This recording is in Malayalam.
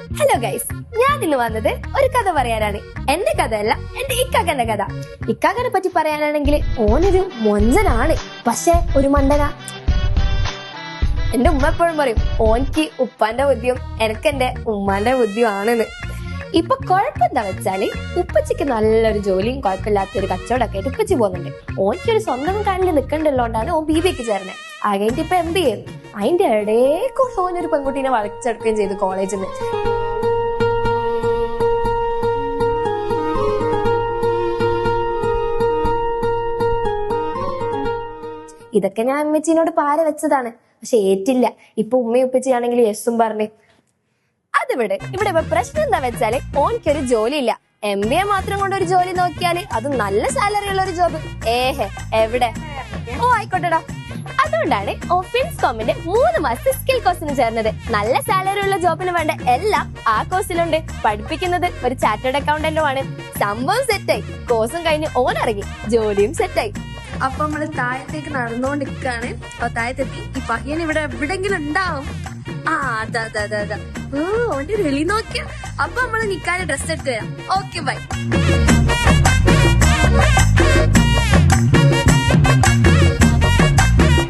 ഹലോ ഗൈസ്, ഞാൻ ഇന്ന് വന്നത് ഒരു കഥ പറയാനാണ്. എന്റെ കഥയല്ല, എന്റെ ഇക്കാക്കന്റെ കഥ. ഇക്കാക്കനെ പറ്റി പറയാനാണെങ്കിൽ ഓനൊരു മൊഞ്ചനാണ്, പക്ഷെ ഒരു മണ്ടന. എന്റെ ഉമ്മ എപ്പോഴും പറയും ഓൻക്ക് ഉപ്പാന്റെ ബുദ്ധിയും എനക്ക് എന്റെ ഉമ്മാന്റെ ബുദ്ധിയും ആണെന്ന്. ഇപ്പൊ കുഴപ്പമെന്താ വെച്ചാല് ഉപ്പച്ചിക്ക് നല്ലൊരു ജോലിയും കുഴപ്പമില്ലാത്തൊരു കച്ചവടമൊക്കെ ആയിട്ട് ഉപ്പച്ചി പോകുന്നുണ്ട്. ഓനിക്കൊരു സ്വന്തം കാലിൽ നിൽക്കണ്ടല്ലോണ്ടാണ് ഓൻ BBA ചേർന്നത്. ആകെയിട്ട് ഇപ്പൊ MBA ചെയ്യുന്നു. അതിന്റെ ഇടയിൽ ഓനൊരു പെൺകുട്ടീനെ വളച്ചെടുക്കുകയും ചെയ്തു കോളേജിൽ നിന്ന്. ഇതൊക്കെ ഞാൻ അമ്മച്ചിനോട് പാര വെച്ചതാണ്, പക്ഷെ ഏറ്റില്ല. ഇപ്പൊ ഉമ്മയും ഉപ്പച്ചിയാണെങ്കിൽ യെസും പറഞ്ഞ്. അതിവിടെ ഇപ്പൊ പ്രശ്നം എന്താ വെച്ചാല് ഓനിക്കൊരു ജോലി ഇല്ല. MBA മാത്രം കൊണ്ട് ഒരു ജോലി നോക്കിയാല് അത് നല്ല സാലറി ഉള്ള ഒരു ജോബ് എവിടെ? ഓ ആയിക്കോട്ടെടാ. അതുകൊണ്ടാണ് ഫിൻസ്കോമിന്റെ 3 മാസത്തെ സ്കിൽ കോഴ്സിന് ചേർന്നത്. നല്ല സാലറി ഉള്ള ജോബിന് വേണ്ട എല്ലാം ആ കോഴ്സിലുണ്ട്. പഠിപ്പിക്കുന്നത് ഒരു ചാർട്ടേഡ് അക്കൗണ്ടന്റുമാണ്. സംഭവം സെറ്റായി. കോഴ്സും കഴിഞ്ഞ് ഓൻ ഇറങ്ങി, ജോലിയും സെറ്റായി. അപ്പൊ നമ്മള് താഴത്തേക്ക് നടന്നുകൊണ്ടിരിക്കാണ്. അപ്പൊ താഴത്തെത്തി. ഈ പയ്യൻ ഇവിടെ എവിടെങ്കിലും ഉണ്ടാവും. അതാ ഓന്റെ വെളി നോക്കിയ. അപ്പൊ നമ്മള് നിക്കാതെ ഡ്രസ് എടുത്ത് തരാം. Okay bye.